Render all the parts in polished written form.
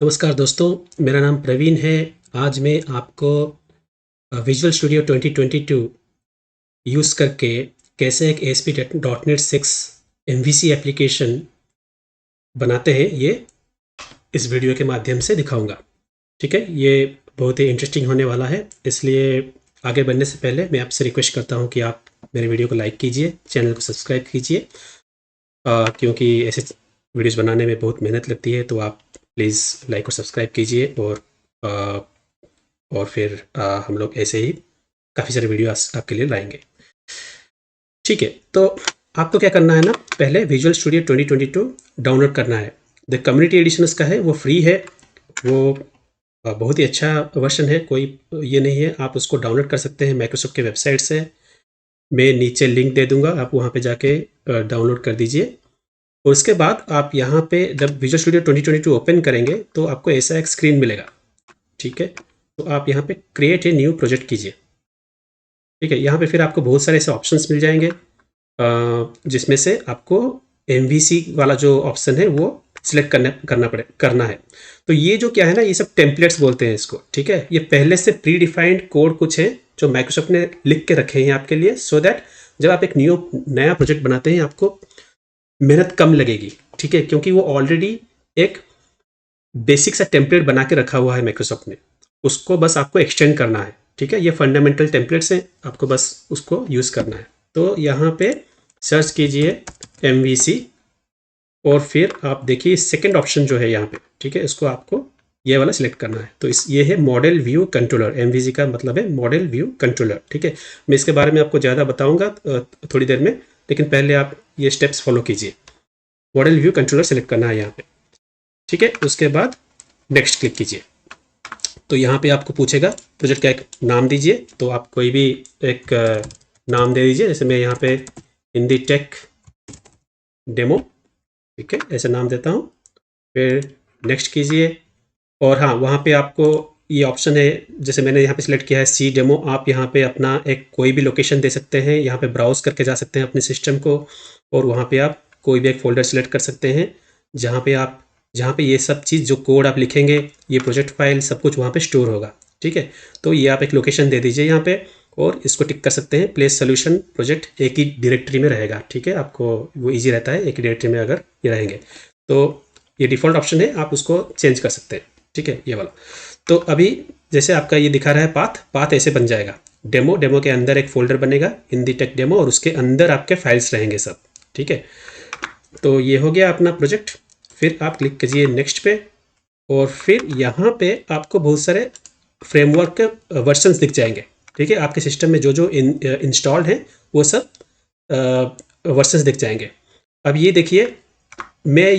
नमस्कार दोस्तों, मेरा नाम प्रवीण है। आज मैं आपको विजुअल स्टूडियो 2022 यूज़ करके कैसे एक ASP.NET 6 MVC एप्लीकेशन बनाते हैं, ये इस वीडियो के माध्यम से दिखाऊंगा। ठीक है, ये बहुत ही इंटरेस्टिंग होने वाला है, इसलिए आगे बढ़ने से पहले मैं आपसे रिक्वेस्ट करता हूँ कि आप मेरे वीडियो को लाइक कीजिए, चैनल को सब्सक्राइब कीजिए, क्योंकि ऐसे वीडियोस बनाने में बहुत मेहनत लगती है। तो आप प्लीज़ लाइक और सब्सक्राइब कीजिए और फिर हम लोग ऐसे ही काफ़ी सारे वीडियो आपके लिए लाएंगे। ठीक है, तो आपको क्या करना है ना, पहले विजुअल स्टूडियो 2022 डाउनलोड करना है। द कम्युनिटी एडिशन इसका है, वो फ्री है, वो बहुत ही अच्छा वर्जन है, कोई ये नहीं है। आप उसको डाउनलोड कर सकते हैं माइक्रोसॉफ्ट के वेबसाइट से। मैं नीचे लिंक दे दूंगा, आप वहाँ पे जाके डाउनलोड कर दीजिए। और उसके बाद आप यहाँ पे जब विजुअल स्टूडियो 2022 ओपन करेंगे तो आपको ऐसा एक स्क्रीन मिलेगा। ठीक है, तो आप यहाँ पे क्रिएट ए न्यू प्रोजेक्ट कीजिए। ठीक है, यहाँ पे फिर आपको बहुत सारे ऐसे ऑप्शंस मिल जाएंगे, जिसमें से आपको MVC वाला जो ऑप्शन है वो सिलेक्ट करना है। तो ये जो क्या है ना, ये सब टेम्पलेट्स बोलते हैं इसको। ठीक है, ये पहले से प्री डिफाइंड कोड कुछ है जो माइक्रोसॉफ्ट ने लिख के रखे हैं आपके लिए, सो दैट जब आप एक नया प्रोजेक्ट बनाते हैं आपको मेहनत कम लगेगी। ठीक है, क्योंकि वो ऑलरेडी एक बेसिक सा टेम्पलेट बना के रखा हुआ है माइक्रोसॉफ्ट ने, उसको बस आपको एक्सटेंड करना है। ठीक है, ये फंडामेंटल टेम्पलेट्स हैं, आपको बस उसको यूज़ करना है। तो यहाँ पे सर्च कीजिए MVC और फिर आप देखिए सेकंड ऑप्शन जो है यहाँ पे। ठीक है, इसको आपको ये वाला सिलेक्ट करना है। तो ये है मॉडल व्यू कंट्रोलर। MVC का मतलब है मॉडल व्यू कंट्रोलर। ठीक है, मैं इसके बारे में आपको ज़्यादा बताऊँगा थोड़ी देर में, लेकिन पहले आप ये स्टेप्स फॉलो कीजिए। मॉडल व्यू कंट्रोलर सेलेक्ट करना है यहाँ पे। ठीक है, उसके बाद नेक्स्ट क्लिक कीजिए। तो यहाँ पे आपको पूछेगा प्रोजेक्ट का एक नाम दीजिए, तो आप कोई भी एक नाम दे दीजिए। जैसे मैं यहाँ पे हिंदी टेक डेमो, ठीक है, ऐसे नाम देता हूँ। फिर नेक्स्ट कीजिए और हाँ, वहाँ पे आपको ये ऑप्शन है, जैसे मैंने यहाँ पे सिलेक्ट किया है सी डेमो। आप यहाँ पे अपना एक कोई भी लोकेशन दे सकते हैं, यहाँ पे ब्राउज करके जा सकते हैं अपने सिस्टम को, और वहाँ पे आप कोई भी एक फोल्डर सेलेक्ट कर सकते हैं जहाँ पे ये सब चीज़ जो कोड आप लिखेंगे, ये प्रोजेक्ट फाइल सब कुछ वहाँ पे स्टोर होगा। ठीक है, तो ये आप एक लोकेशन दे दीजिए यहाँ पे और इसको टिक कर सकते हैं। प्लेस सोल्यूशन प्रोजेक्ट एक ही डायरेक्टरी में रहेगा। ठीक है, आपको वो ईजी रहता है एक ही डायरेक्टरी में अगर ये रहेंगे। तो ये डिफ़ॉल्ट ऑप्शन है, आप उसको चेंज कर सकते हैं। ठीक है, ये वाला। तो अभी जैसे आपका ये दिखा रहा है पाथ ऐसे बन जाएगा। डेमो के अंदर एक फोल्डर बनेगा हिंदी टेक डेमो, और उसके अंदर आपके फाइल्स रहेंगे सब। ठीक है, तो ये हो गया अपना प्रोजेक्ट। फिर आप क्लिक कीजिए नेक्स्ट पे, और फिर यहाँ पे आपको बहुत सारे फ्रेमवर्क के वर्जन्स दिख जाएंगे। ठीक है, आपके सिस्टम में जो इंस्टॉल्ड है वो सब वर्जन्स दिख जाएंगे। अब ये देखिए, मैं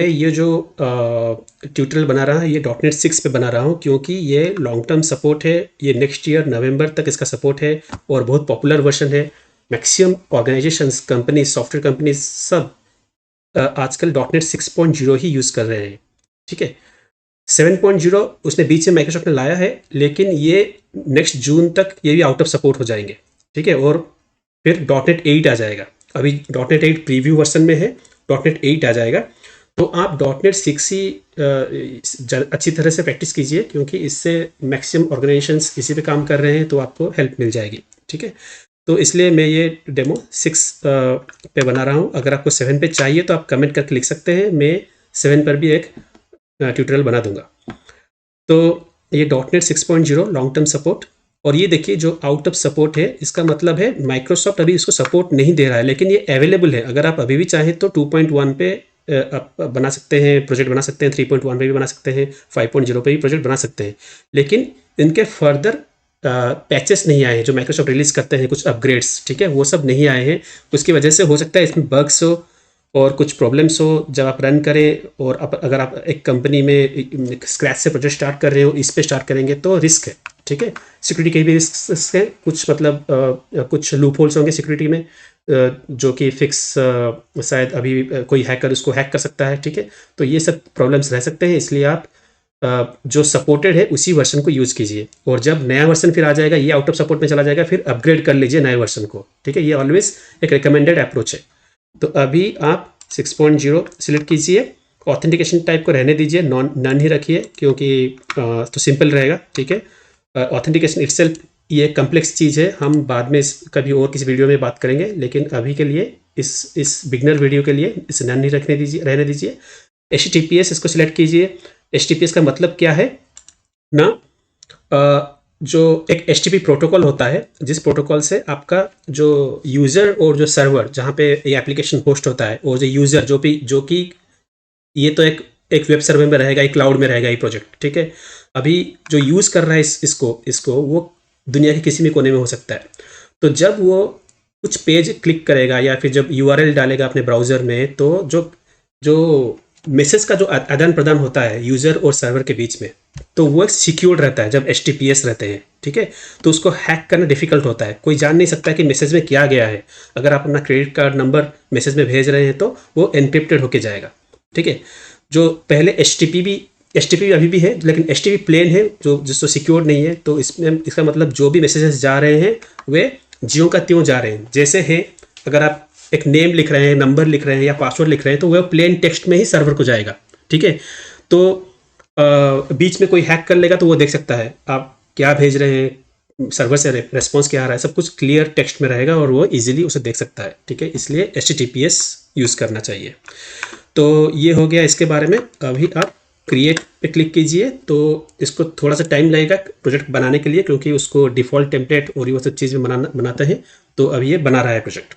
ये जो ट्यूटोरियल बना रहा हूँ ये .NET 6 पे बना रहा हूँ, क्योंकि ये लॉन्ग टर्म सपोर्ट है। ये नेक्स्ट ईयर नवंबर तक इसका सपोर्ट है और बहुत पॉपुलर वर्जन है। Maximum organisations, company, software company सब आजकल .NET 6.0 ही यूज़ कर रहे हैं। ठीक है, 7.0 उसने बीच में माइक्रोसॉफ्ट ने लाया है, लेकिन ये नेक्स्ट जून तक ये भी आउट ऑफ सपोर्ट हो जाएंगे। ठीक है, और फिर .NET 8 आ जाएगा। अभी .NET 8 प्रीव्यू वर्जन में है, .NET 8 आ जाएगा। तो आप .NET 6 ही अच्छी तरह से प्रैक्टिस कीजिए, क्योंकि इससे मैक्सिमम ऑर्गेनाइजेशंस इसी पे काम कर रहे हैं, तो आपको हेल्प मिल जाएगी। ठीक है, तो इसलिए मैं ये डेमो 6 पे बना रहा हूँ। अगर आपको 7 पे चाहिए तो आप कमेंट करके लिख सकते हैं, मैं 7 पर भी एक ट्यूटोरियल बना दूंगा। तो ये .NET 6.0 लॉन्ग टर्म सपोर्ट, और ये देखिए जो आउट ऑफ सपोर्ट है, इसका मतलब है माइक्रोसॉफ्ट अभी इसको सपोर्ट नहीं दे रहा है, लेकिन ये अवेलेबल है। अगर आप अभी भी चाहें तो 2.1 पे आप बना सकते हैं, प्रोजेक्ट बना सकते हैं, 3.1 पे भी बना सकते हैं, 5.0 पे भी प्रोजेक्ट बना सकते हैं। लेकिन इनके फर्दर पैचेस नहीं आए हैं जो माइक्रोसॉफ्ट रिलीज़ करते हैं, कुछ अपग्रेड्स। ठीक है, वो सब नहीं आए हैं। उसकी वजह से हो सकता है इसमें बग्स हो और कुछ प्रॉब्लम्स हो जब आप रन करें, और अगर आप एक कंपनी में स्क्रैच से प्रोजेक्ट स्टार्ट कर रहे हो, इस पे स्टार्ट करेंगे तो रिस्क है। ठीक है, सिक्योरिटी के भी रिस्क है, कुछ मतलब कुछ लूप होल्स होंगे सिक्योरिटी में, जो कि फिक्स शायद अभी कोई हैकर उसको हैक कर सकता है। ठीक है, तो ये सब प्रॉब्लम्स रह सकते हैं, इसलिए आप जो सपोर्टेड है उसी वर्जन को यूज़ कीजिए। और जब नया वर्जन फिर आ जाएगा, ये आउट ऑफ सपोर्ट में चला जाएगा, फिर अपग्रेड कर लीजिए नए वर्जन को। ठीक है, ये ऑलवेज एक रिकमेंडेड अप्रोच है। तो अभी आप 6.0 सिलेक्ट कीजिए ऑथेंटिकेशन टाइप को रहने दीजिए, नन ही रखिए, क्योंकि तो सिंपल रहेगा, ठीक है। ऑथेंटिकेशन इटसेल्फ ये कम्प्लेक्स चीज़ है, हम बाद में कभी और किसी वीडियो में बात करेंगे, लेकिन अभी के लिए इस बिगनर वीडियो के लिए इसे नन ही रहने दीजिए। HTTPS इसको सिलेक्ट कीजिए। HTTPS का मतलब क्या है ना, जो एक HTTP प्रोटोकॉल होता है, जिस प्रोटोकॉल से आपका जो यूज़र और जो सर्वर जहाँ पे ये एप्लीकेशन होस्ट होता है, और जो यूज़र जो कि ये तो एक वेब सर्वर में रहेगा, एक क्लाउड में रहेगा ये प्रोजेक्ट, ठीक है। अभी जो यूज़ कर रहा है इसको वो दुनिया के किसी भी कोने में हो सकता है। तो जब वो कुछ पेज क्लिक करेगा या फिर जब URL डालेगा अपने ब्राउज़र में, तो जो मैसेज का जो आदान प्रदान होता है यूज़र और सर्वर के बीच में, तो वो एक सिक्योर्ड रहता है जब HTTPS रहते हैं, ठीक है। तो उसको हैक करना डिफिकल्ट होता है, कोई जान नहीं सकता कि मैसेज में क्या गया है। अगर आप अपना क्रेडिट कार्ड नंबर मैसेज में भेज रहे हैं तो वो एनक्रिप्टेड होके जाएगा, ठीक है। जो पहले HTTP अभी भी है, लेकिन HTTP प्लेन है जो जिसको सिक्योर्ड नहीं है। तो इसका मतलब जो भी मैसेजेस जा रहे हैं वे ज्यों का त्यों जा रहे हैं, जैसे हैं। अगर आप एक नेम लिख रहे हैं, नंबर लिख रहे हैं या पासवर्ड लिख रहे हैं, तो वह प्लेन टेक्स्ट में ही सर्वर को जाएगा, ठीक है। तो बीच में कोई हैक कर लेगा तो वो देख सकता है आप क्या भेज रहे हैं, सर्वर से रेस्पॉन्स क्या आ रहा है, सब कुछ क्लियर टेक्स्ट में रहेगा और वो इजीली उसे देख सकता है, ठीक है। इसलिए HTTPS यूज़ करना चाहिए। तो ये हो गया इसके बारे में। अभी आप क्रिएट पे क्लिक कीजिए, तो इसको थोड़ा सा टाइम लगेगा प्रोजेक्ट बनाने के लिए, क्योंकि उसको डिफ़ॉल्ट टेम्पलेट और ये सब चीज़ में बनाते हैं। तो अभी ये बना रहा है प्रोजेक्ट।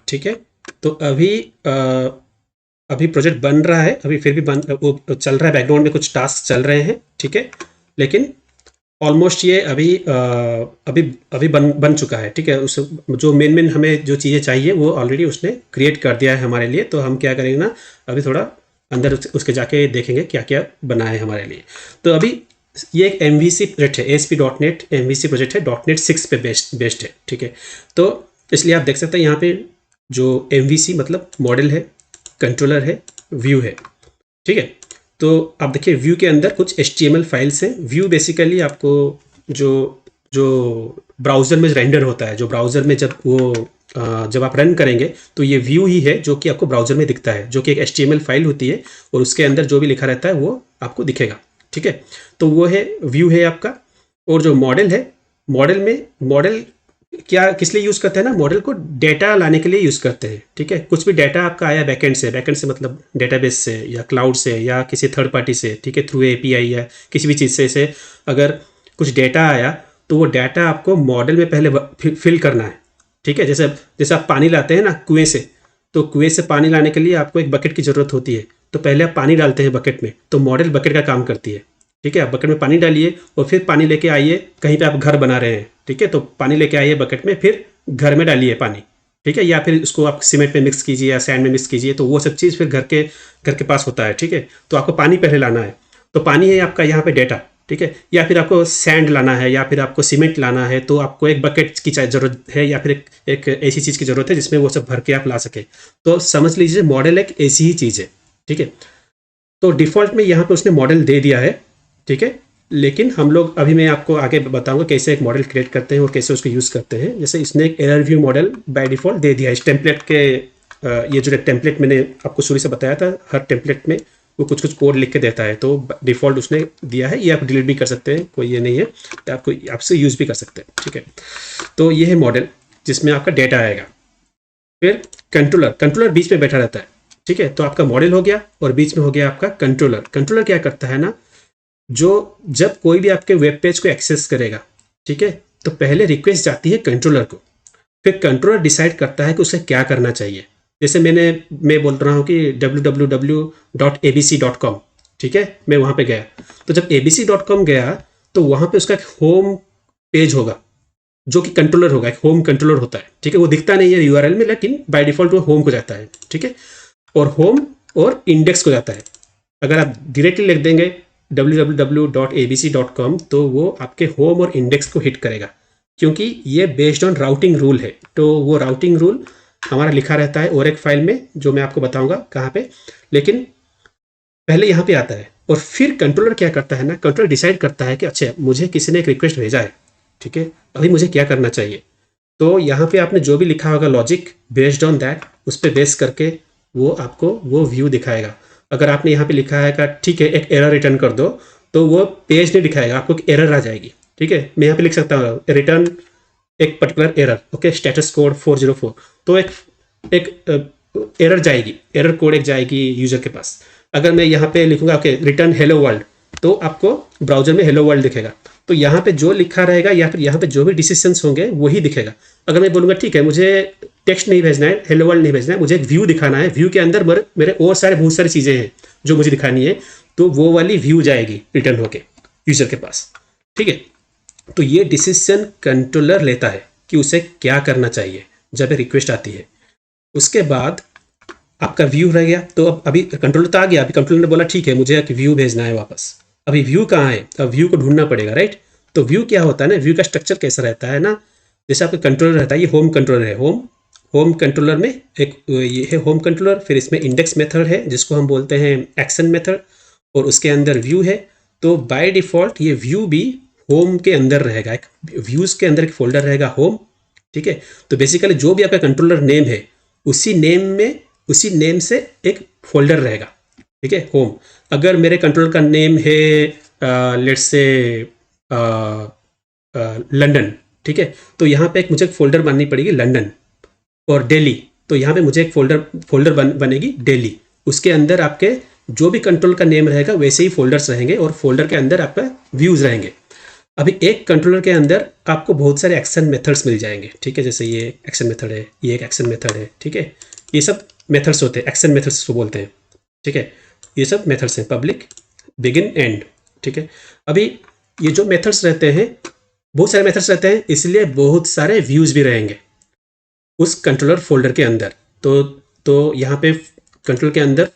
ठीक है, तो अभी प्रोजेक्ट बन रहा है, अभी फिर भी वो चल रहा है, बैकग्राउंड में कुछ टास्क चल रहे हैं, ठीक है। लेकिन ऑलमोस्ट ये अभी बन चुका है, ठीक है। उस जो मेन हमें जो चीज़ें चाहिए वो ऑलरेडी उसने क्रिएट कर दिया है हमारे लिए। तो हम क्या करेंगे ना, अभी थोड़ा अंदर उसके जाके देखेंगे क्या क्या बना है हमारे लिए। तो अभी ये एक MVC प्रोजेक्ट है, ASP.NET MVC प्रोजेक्ट है, .NET 6 पे बेस्ड है, ठीक है। तो इसलिए आप देख सकते हैं यहाँ पे जो MVC मतलब मॉडल है, कंट्रोलर है, व्यू है, ठीक है। तो आप देखिए व्यू के अंदर कुछ HTML फाइल्स हैं। व्यू बेसिकली आपको जो ब्राउज़र में रेंडर होता है, जो ब्राउज़र में जब आप रन करेंगे तो ये व्यू ही है जो कि आपको ब्राउज़र में दिखता है, जो कि एक HTML फाइल होती है और उसके अंदर जो भी लिखा रहता है वो आपको दिखेगा, ठीक है। तो वो है व्यू है आपका। और जो मॉडल है, मॉडल क्या किस लिए यूज़ करते हैं ना, मॉडल को डेटा लाने के लिए यूज़ करते हैं, ठीक है। कुछ भी डेटा आपका आया बैकएंड से मतलब डेटाबेस से या क्लाउड से या किसी थर्ड पार्टी से, ठीक है, थ्रू API या किसी भी चीज़ से अगर कुछ डेटा आया तो वो डाटा आपको मॉडल में पहले फिल करना है, ठीक है। जैसे आप पानी लाते हैं ना कुएँ से, तो कुएँ से पानी लाने के लिए आपको एक बकेट की ज़रूरत होती है। तो पहले आप पानी डालते हैं बकेट में, तो मॉडल बकेट का काम करती है, ठीक है। आप बकेट में पानी डालिए और फिर पानी लेके आइए, कहीं पे आप घर बना रहे हैं, ठीक है, तो पानी लेके आइए बकेट में, फिर घर में डालिए पानी, ठीक है। या फिर उसको आप सीमेंट में मिक्स कीजिए या सैंड में मिक्स कीजिए, तो वो सब चीज़ फिर घर के पास होता है, ठीक है। तो आपको पानी पहले लाना है, तो पानी है आपका यहाँ पे डेटा, ठीक है। या फिर आपको सैंड लाना है या फिर आपको सीमेंट लाना है, तो आपको एक बकेट की ज़रूरत है या फिर एक ऐसी चीज़ की ज़रूरत है जिसमें वो सब भर के आप ला सके। तो समझ लीजिए मॉडल एक ऐसी ही चीज़ है, ठीक है। तो डिफ़ॉल्ट में यहाँ पे उसने मॉडल दे दिया है, ठीक है। लेकिन हम लोग अभी मैं आपको आगे बताऊंगा कैसे एक मॉडल क्रिएट करते हैं और कैसे उसको यूज़ करते हैं। जैसे इसने एक error view model by default दे दिया है इस टेम्पलेट के। ये जो टेम्पलेट मैंने आपको शुरू से बताया था, हर टेम्पलेट में वो कुछ कोड लिख के देता है, तो डिफ़ॉल्ट उसने दिया है। ये आप डिलीट भी कर सकते हैं, कोई ये नहीं है, आपको आपसे यूज़ भी कर सकते हैं, ठीक है। तो ये है मॉडल जिसमें आपका डेटा आएगा। फिर कंट्रोलर बीच में बैठा रहता है, ठीक है। तो आपका मॉडल हो गया और बीच में हो गया आपका कंट्रोलर क्या करता है ना, जब कोई भी आपके वेब पेज को एक्सेस करेगा, ठीक है, तो पहले रिक्वेस्ट जाती है कंट्रोलर को, फिर कंट्रोलर डिसाइड करता है कि उसे क्या करना चाहिए। जैसे मैं बोल रहा हूँ कि www.abc.com, ठीक है, मैं वहाँ पे गया, तो जब abc.com गया तो वहाँ पे उसका एक होम पेज होगा जो कि कंट्रोलर होगा, एक होम कंट्रोलर होता है, ठीक है। वो दिखता नहीं है URL में, लेकिन बाय डिफ़ॉल्ट वो होम को जाता है, ठीक है। और होम और इंडेक्स को जाता है। अगर आप डायरेक्टली लिख देंगे www.abc.com तो वो आपके होम और इंडेक्स को हिट करेगा, क्योंकि ये बेस्ड ऑन राउटिंग रूल है। तो वो राउटिंग रूल हमारा लिखा रहता है और एक फाइल में, जो मैं आपको बताऊंगा कहाँ पे, लेकिन पहले यहाँ पे आता है। और फिर कंट्रोलर क्या करता है ना, कंट्रोलर डिसाइड करता है कि अच्छा मुझे किसी ने एक रिक्वेस्ट भेजा है, ठीक है, अभी मुझे क्या करना चाहिए। तो यहाँ पे आपने जो भी लिखा होगा लॉजिक बेस्ड ऑन दैट, उस पर बेस करके वो आपको वो व्यू दिखाएगा। अगर आपने यहाँ पे लिखा है कि ठीक है एक एरर रिटर्न कर दो, तो वो पेज नहीं दिखाएगा, आपको एक एरर आ जाएगी। ठीक है, मैं यहाँ पे लिख सकता हूँ रिटर्न एक particular error, okay, status code 404, तो एक एरर जाएगी, एरर कोड एक जाएगी यूजर के पास। अगर मैं यहाँ पे लिखूंगा ओके रिटर्न हेलो वर्ल्ड, तो आपको ब्राउजर में हेलो वर्ल्ड दिखेगा। तो यहाँ पे जो लिखा रहेगा या फिर यहाँ पे जो भी डिसीजंस होंगे वही दिखेगा। अगर मैं बोलूँगा ठीक है मुझे टेक्स्ट नहीं भेजना है, हेलो वर्ल्ड नहीं भेजना है, मुझे एक व्यू दिखाना है, व्यू के अंदर मेरे और बहुत सारी चीज़ें हैं जो मुझे दिखानी है, तो वो वाली व्यू जाएगी रिटर्न होके यूजर के पास। ठीक है, तो ये डिसीजन कंट्रोलर लेता है कि उसे क्या करना चाहिए जब रिक्वेस्ट आती है। उसके बाद आपका व्यू रह गया, तो अब अभी कंट्रोलर तो आ गया, अभी कंट्रोलर ने बोला ठीक है मुझे एक व्यू भेजना है वापस। अभी व्यू कहाँ है, अब व्यू को ढूंढना पड़ेगा, राइट। तो व्यू क्या होता है ना, व्यू का स्ट्रक्चर कैसा रहता है ना, जैसे आपका कंट्रोलर रहता है, ये होम कंट्रोलर है, होम कंट्रोलर में एक ये है होम कंट्रोलर, फिर इसमें इंडेक्स मेथड है जिसको हम बोलते हैं एक्शन मेथड, और उसके अंदर व्यू है। तो बाय डिफॉल्ट ये व्यू भी होम के अंदर रहेगा, एक व्यूज़ के अंदर एक फोल्डर रहेगा होम। ठीक है, तो बेसिकली जो भी आपका कंट्रोलर नेम है उसी नेम से एक फोल्डर रहेगा। ठीक है, होम। अगर मेरे कंट्रोलर का नेम है लेट्स से लंदन, ठीक है, तो यहाँ पे एक मुझे फोल्डर बननी पड़ेगी लंदन, और दिल्ली, तो यहाँ पे मुझे एक फोल्डर बनेगी दिल्ली। उसके अंदर आपके जो भी कंट्रोल का नेम रहेगा वैसे ही फोल्डर्स रहेंगे, और फोल्डर के अंदर आपका व्यूज़ रहेंगे। अभी एक कंट्रोलर के अंदर आपको बहुत सारे एक्शन मेथड्स मिल जाएंगे। ठीक है, जैसे ये एक्शन मेथड है, ये एक एक्शन मेथड है। ठीक है, ये सब मेथड्स होते हैं, एक्शन मेथड्स को बोलते हैं। ठीक है, ये सब मेथड्स हैं, पब्लिक, बिगिन, एंड। ठीक है, अभी ये जो मेथड्स रहते हैं, बहुत सारे मेथड्स रहते हैं, इसलिए बहुत सारे व्यूज़ भी रहेंगे उस कंट्रोलर फोल्डर के अंदर। तो यहाँ पे कंट्रोल के अंदर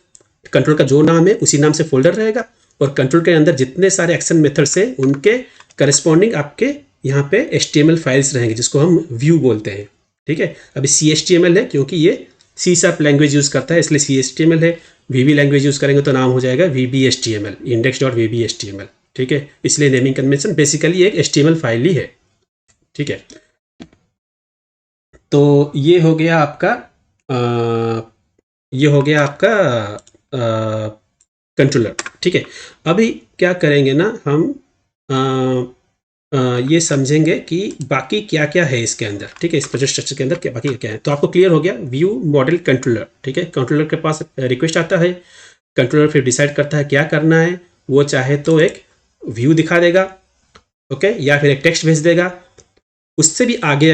कंट्रोल का जो नाम है उसी नाम से फोल्डर रहेगा, और कंट्रोल के अंदर जितने सारे एक्शन मेथड्स हैं उनके करस्पॉन्डिंग आपके यहाँ पे HTML फाइल्स रहेंगे जिसको हम व्यू बोलते हैं। ठीक है, अभी CHTML है क्योंकि ये C# लैंग्वेज यूज़ करता है, इसलिए CHTML है। VB लैंग्वेज यूज़ करेंगे तो नाम हो जाएगा VBHTML, index.VBHTML। ठीक है, इसलिए नेमिंग कन्वेंशन बेसिकली एक HTML फाइल ही है। ठीक है, तो ये हो गया आपका कंट्रोलर। ठीक है, अभी क्या करेंगे ना हम ये समझेंगे कि बाकी क्या क्या है इसके अंदर। ठीक है, इस प्रोजेक्ट स्ट्रक्चर के अंदर क्या बाकी क्या है। तो आपको क्लियर हो गया व्यू मॉडल कंट्रोलर। ठीक है, कंट्रोलर के पास रिक्वेस्ट आता है, कंट्रोलर फिर डिसाइड करता है क्या करना है। वो चाहे तो एक व्यू दिखा देगा, ओके, या फिर एक टेक्स्ट भेज देगा। उससे भी आगे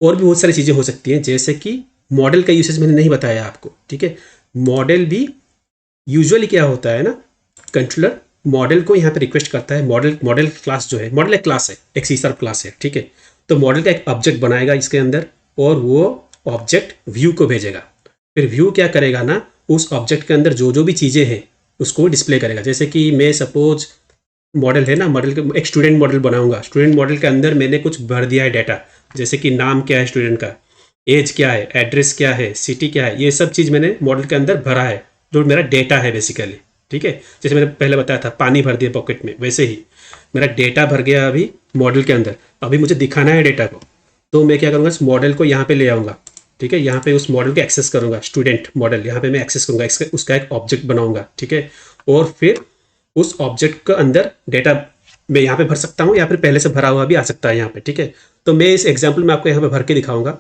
और भी बहुत सारी चीज़ें हो सकती हैं, जैसे कि मॉडल का यूसेज मैंने नहीं बताया आपको। ठीक है, मॉडल भी यूजुअली क्या होता है ना, कंट्रोलर मॉडल को यहाँ पे रिक्वेस्ट करता है। मॉडल क्लास जो है, मॉडल एक क्लास है, एक C# क्लास है। ठीक है, तो मॉडल का एक ऑब्जेक्ट बनाएगा इसके अंदर, और वो ऑब्जेक्ट व्यू को भेजेगा। फिर व्यू क्या करेगा ना, उस ऑब्जेक्ट के अंदर जो जो भी चीज़ें हैं उसको डिस्प्ले करेगा। जैसे कि मैं सपोज मॉडल है ना, मॉडल के एक स्टूडेंट मॉडल बनाऊंगा। स्टूडेंट मॉडल के अंदर मैंने कुछ भर दिया है डाटा, जैसे कि नाम क्या है स्टूडेंट का, एज क्या है, एड्रेस क्या है, सिटी क्या है, ये सब चीज़ मैंने मॉडल के अंदर भरा है, जो मेरा डेटा है बेसिकली। ठीक है, जैसे मैंने पहले बताया था पानी भर दिया पॉकेट में, वैसे ही मेरा डेटा भर गया अभी मॉडल के अंदर। अभी मुझे दिखाना है डेटा को, तो मैं क्या करूँगा, इस मॉडल को यहाँ पे ले आऊँगा। ठीक है, यहाँ पे उस मॉडल को एक्सेस करूँगा, स्टूडेंट मॉडल यहाँ पे मैं एक्सेस करूँगा, उसका एक ऑब्जेक्ट बनाऊँगा। ठीक है, और फिर उस ऑब्जेक्ट के अंदर डेटा मैं यहाँ पे भर सकता हूँ, या फिर पहले से भरा हुआ भी आ सकता है यहाँ पे। ठीक है, तो मैं इस एग्जाम्पल में आपको यहाँ पे भर के दिखाऊंगा।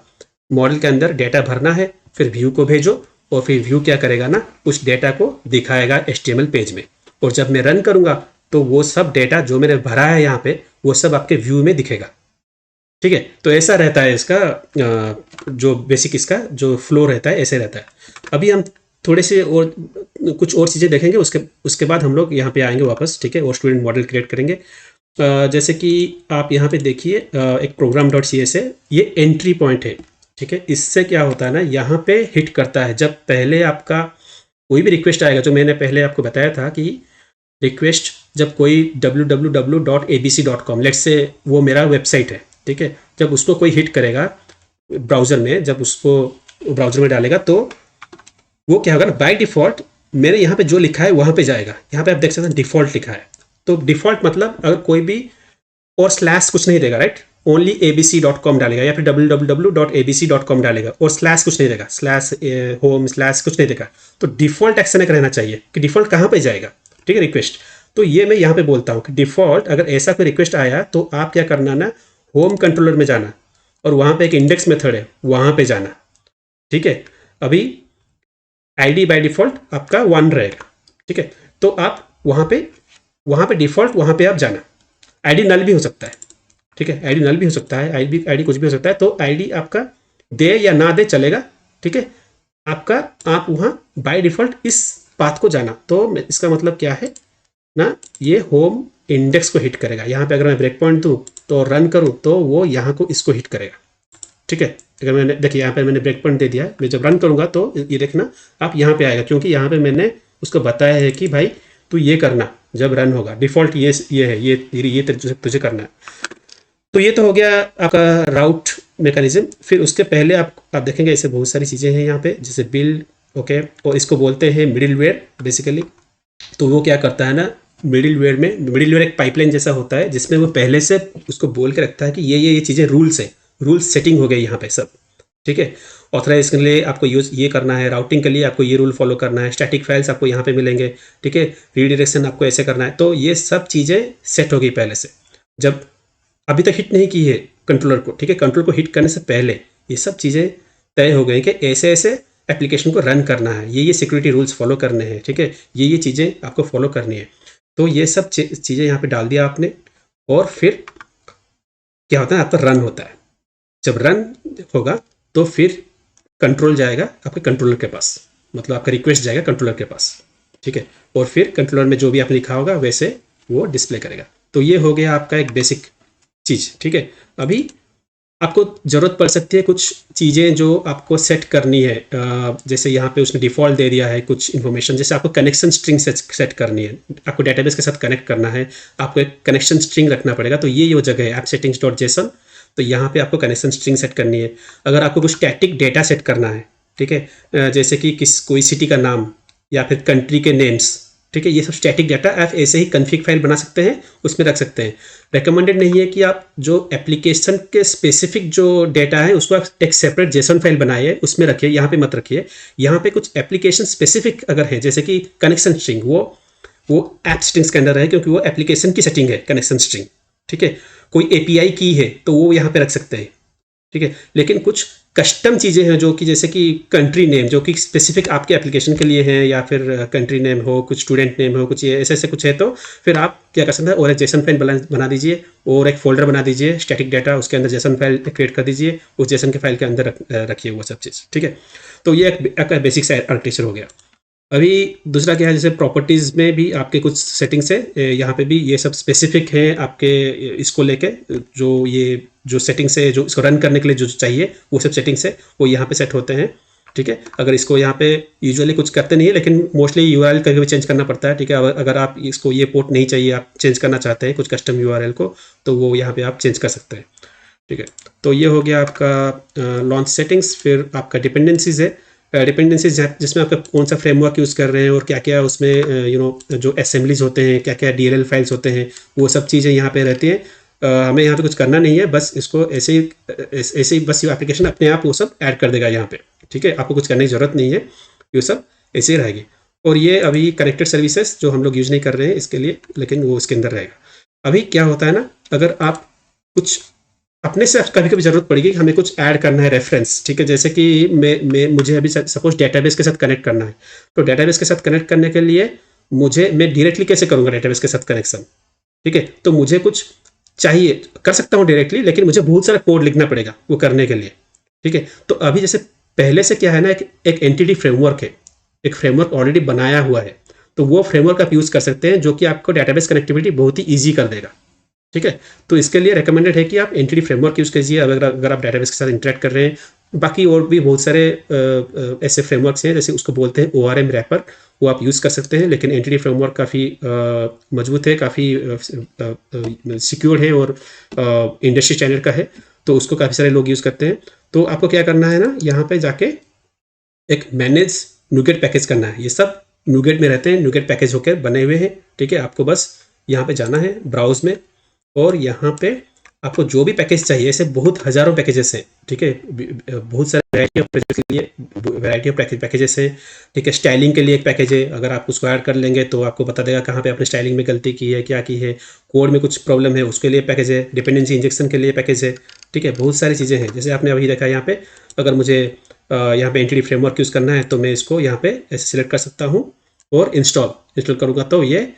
मॉडल के अंदर डेटा भरना है, फिर व्यू को भेजो, और फिर व्यू क्या करेगा ना, उस डेटा को दिखाएगा HTML पेज में। और जब मैं रन करूँगा तो वो सब डेटा जो मैंने भरा है यहाँ पे, वो सब आपके व्यू में दिखेगा। ठीक है, तो ऐसा रहता है इसका जो बेसिक इसका जो फ्लो रहता है, ऐसे रहता है। अभी हम थोड़े से और कुछ और चीज़ें देखेंगे, उसके बाद हम लोग यहाँ पे आएंगे वापस। ठीक है, और स्टूडेंट मॉडल क्रिएट करेंगे। जैसे कि आप यहाँ पे देखिए एक program.cs है, ये एंट्री पॉइंट है। ठीक है, इससे क्या होता है ना, यहाँ पे हिट करता है जब पहले आपका कोई भी रिक्वेस्ट आएगा। जो मैंने पहले आपको बताया था कि रिक्वेस्ट जब कोई www.abc.com लेट्स से वो मेरा वेबसाइट है। ठीक है, जब उसको कोई हिट करेगा ब्राउज़र में, जब उसको ब्राउज़र में डालेगा, तो वो क्या होगा ना, बाय डिफ़ॉल्ट मैंने यहाँ पे जो लिखा है वहाँ पे जाएगा। यहाँ पे आप देख सकते हैं डिफ़ॉल्ट लिखा है, तो डिफ़ॉल्ट मतलब अगर कोई भी और स्लैश कुछ नहीं देगा, राइट। ओनली abc.com डालेगा या फिर www.abc.com डालेगा और स्लैश कुछ नहीं देगा, स्लैश होम स्लैश कुछ नहीं देगा, तो डिफ़ॉल्ट एक्शन एक रहना चाहिए कि डिफ़ॉल्ट कहाँ पे जाएगा, ठीक है, रिक्वेस्ट। तो ये मैं यहाँ पे बोलता हूँ कि डिफ़ॉल्ट अगर ऐसा कोई रिक्वेस्ट आया तो आप क्या करना ना, होम कंट्रोलर में जाना और वहाँ पे एक इंडेक्स मेथड है, वहाँ पे जाना, ठीक है। अभी आईडी बाय डिफ़ॉल्ट आपका 1 रहेगा, ठीक है। तो आप वहाँ पे डिफ़ॉल्ट वहाँ पे आप जाना। आईडी नल भी हो सकता है, ठीक है, आईडी नल भी हो सकता है, आईडी कुछ भी हो सकता है, तो आईडी आपका दे या ना दे चलेगा, ठीक है। आप वहाँ बाय डिफ़ॉल्ट इस पाथ को जाना। तो इसका मतलब क्या है ना, ये होम इंडेक्स को हिट करेगा। यहाँ पे अगर मैं ब्रेक पॉइंट दूँ तो रन करूँ तो वो यहाँ को इसको हिट करेगा, ठीक है। अगर मैंने देखिए यहाँ पे मैंने ब्रेक पॉइंट दे दिया है, मैं जब रन करूँगा तो ये देखना आप यहाँ पे आएगा, क्योंकि यहाँ पे मैंने उसको बताया है कि भाई तू ये करना जब रन होगा, डिफ़ॉल्ट ये है, ये तुझे करना है। तो ये तो हो गया आपका राउट मैकेनिज्म। फिर उसके पहले आप देखेंगे ऐसे बहुत सारी चीज़ें हैं यहाँ पे, जैसे बिल्ड, ओके, और इसको बोलते हैं मिडिलवेयर बेसिकली। तो वो क्या करता है ना, मिडिलवेयर एक पाइपलाइन जैसा होता है जिसमें वो पहले से उसको बोल के रखता है कि ये चीज़ें रूल्स है, रूल्स सेटिंग हो गई यहाँ पे सब, ठीक है। ऑथराइज के लिए आपको यूज़ ये करना है, राउटिंग के लिए आपको ये रूल फॉलो करना है, स्टैटिक फाइल्स आपको यहाँ पे मिलेंगे, ठीक है, रीडायरेक्शन आपको ऐसे करना है। तो ये सब चीज़ें सेट हो गई पहले से, जब अभी तक हिट नहीं की है कंट्रोलर को, ठीक है। कंट्रोल को हिट करने से पहले ये सब चीज़ें तय हो गई कि ऐसे ऐसे एप्लीकेशन को रन करना है, ये सिक्योरिटी रूल्स फॉलो करने हैं, ठीक है, ये चीज़ें आपको फॉलो करनी है। तो ये सब चीज़ें यहाँ पे डाल दिया आपने, और फिर क्या होता है, आपका रन होता है। जब रन होगा तो फिर कंट्रोल जाएगा आपके कंट्रोलर के पास, मतलब आपका रिक्वेस्ट जाएगा कंट्रोलर के पास, ठीक है, और फिर कंट्रोलर में जो भी आपने लिखा होगा वैसे वो डिस्प्ले करेगा। तो ये हो गया आपका एक बेसिक चीज़, ठीक है। अभी आपको ज़रूरत पड़ सकती है कुछ चीज़ें जो आपको सेट करनी है, जैसे यहाँ पे उसने डिफ़ॉल्ट दे दिया है कुछ इन्फॉर्मेशन, जैसे आपको कनेक्शन स्ट्रिंग सेट करनी है, आपको डेटाबेस के साथ कनेक्ट करना है, आपको एक कनेक्शन स्ट्रिंग रखना पड़ेगा। तो ये वो जगह है ऐप settings.json, तो यहाँ पे आपको कनेक्शन स्ट्रिंग सेट करनी है। अगर आपको कुछ स्टैटिक डेटा सेट करना है, ठीक है, जैसे कि कोई सिटी का नाम या फिर कंट्री के नेम्स, ठीक है, ये सब स्टैटिक डाटा आप ऐसे ही कन्फिग फाइल बना सकते हैं, उसमें रख सकते हैं। रेकमेंडेड नहीं है कि आप जो एप्लीकेशन के स्पेसिफिक जो डेटा है उसको आप एक सेपरेट जेसन फाइल बनाइए, उसमें रखिए, यहाँ पे मत रखिए। यहाँ पे कुछ एप्लीकेशन स्पेसिफिक अगर है, जैसे कि कनेक्शन स्ट्रिंग, वो ऐप स्ट्रिंग्स के अंदर है, क्योंकि वो एप्लीकेशन की सेटिंग है कनेक्शन स्ट्रिंग, ठीक है। कोई एपीआई की है तो वो यहाँ पे रख सकते हैं, ठीक है। लेकिन कुछ कस्टम चीज़ें हैं जो कि जैसे कि कंट्री नेम जो कि स्पेसिफिक आपके एप्लीकेशन के लिए हैं, या फिर कंट्री नेम हो, कुछ स्टूडेंट नेम हो, कुछ ऐसे ऐसे कुछ है, तो फिर आप क्या कर सकते हैं, और एक जेसन फाइल बना दीजिए और एक फोल्डर बना दीजिए स्टैटिक डाटा, उसके अंदर जेसन फाइल क्रिएट कर दीजिए, उस जेसन के फाइल के अंदर रखिए वो सब चीज़, ठीक है। तो ये एक बेसिक सा आर्किटेक्चर हो गया। अभी दूसरा क्या है, जैसे प्रॉपर्टीज़ में भी आपके कुछ सेटिंग्स है, यहाँ पे भी ये सब स्पेसिफिक हैं आपके, इसको लेके जो सेटिंग्स है, जो इसको रन करने के लिए जो चाहिए वो सब सेटिंग्स है वो यहाँ पे सेट होते हैं, ठीक है। अगर इसको यहाँ पे यूजुअली कुछ करते नहीं है, लेकिन मोस्टली यूआरएल कभी भी चेंज करना पड़ता है, ठीक है। अगर आप इसको ये पोर्ट नहीं चाहिए, आप चेंज करना चाहते हैं कुछ कस्टम यूआरएल को, तो वो यहाँ पे आप चेंज कर सकते हैं, ठीक है। तो ये हो गया आपका लॉन्च सेटिंग्स। फिर आपका डिपेंडेंसीज है, डिपेंडेंसीज जिसमें आपका कौन सा फ्रेमवर्क यूज़ कर रहे हैं और क्या क्या उसमें जो असेंबलीज होते हैं, क्या क्या डीएलएल फाइल्स होते हैं, वो सब चीज़ें यहाँ पे रहती हैं। हमें यहाँ पे कुछ करना नहीं है, बस इसको ऐसे ही बस ये एप्लीकेशन अपने आप वो सब ऐड कर देगा यहाँ पे, ठीक है। आपको कुछ करने की ज़रूरत नहीं है, ये सब ऐसे ही रहेगी। और ये अभी कनेक्टेड सर्विसेज जो हम लोग यूज़ नहीं कर रहे हैं इसके लिए, लेकिन वो इसके अंदर रहेगा। अभी क्या होता है ना, अगर आप कुछ अपने से कभी कभी ज़रूरत पड़ेगी, हमें कुछ ऐड करना है रेफरेंस, ठीक है। जैसे कि मुझे अभी सपोज डेटाबेस के साथ कनेक्ट करना है, तो डेटाबेस के साथ कनेक्ट करने के लिए मैं डायरेक्टली कैसे करूँगा डेटाबेस के साथ कनेक्शन, ठीक है। तो मुझे कुछ चाहिए, कर सकता हूँ डायरेक्टली, लेकिन मुझे बहुत सारा कोड लिखना पड़ेगा वो करने के लिए, ठीक है। तो अभी जैसे पहले से क्या है ना, एक एंटिटी फ्रेमवर्क है, एक फ्रेमवर्क ऑलरेडी बनाया हुआ है, तो वो फ्रेमवर्क आप यूज़ कर सकते हैं, जो कि आपको डेटाबेस कनेक्टिविटी बहुत ही ईजी कर देगा, ठीक है। तो इसके लिए रेकमेंडेड है कि आप एंटिटी फ्रेमवर्क यूज़ कीजिए अगर आप डेटाबेस के साथ इंटरेक्ट कर रहे हैं। बाकी और भी बहुत सारे ऐसे फ्रेमवर्क्स हैं, जैसे उसको बोलते हैं ORM रैपर, वो आप यूज़ कर सकते हैं। लेकिन एंटिटी फ्रेमवर्क काफ़ी मजबूत है, काफ़ी सिक्योर है और इंडस्ट्री स्टैंडर्ड का है, तो उसको काफ़ी सारे लोग यूज़ करते हैं। तो आपको क्या करना है ना, यहाँ पे जाके एक मैनेज NuGet पैकेज करना है। ये सब NuGet में रहते हैं, NuGet पैकेज होकर बने हुए हैं, ठीक है। आपको बस यहाँ पे जाना है ब्राउज में, और यहाँ पे आपको जो भी पैकेज चाहिए, ऐसे बहुत हज़ारों पैकेजेस हैं, ठीक है? बहुत सारे वैरायटी ऑफ पैकेज के लिए वैरायटी ऑफ पैकेजेस हैं, ठीक है? स्टाइलिंग के लिए एक पैकेज है, अगर आप उसको ऐड कर लेंगे तो आपको बता देगा कहाँ पे आपने स्टाइलिंग में गलती की है, क्या की है, कोड में कुछ प्रॉब्लम है उसके लिए पैकेज है, डिपेंडेंसी इंजेक्शन के लिए पैकेज है, ठीक है? बहुत सारी चीज़ें हैं। जैसे आपने अभी देखा यहाँ पे, अगर मुझे यहाँ पे एंटिटी फ्रेमवर्क यूज़ करना है तो मैं इसको यहाँ पे ऐसे सिलेक्ट कर सकता हूँ और इंस्टॉल करूँगा तो ये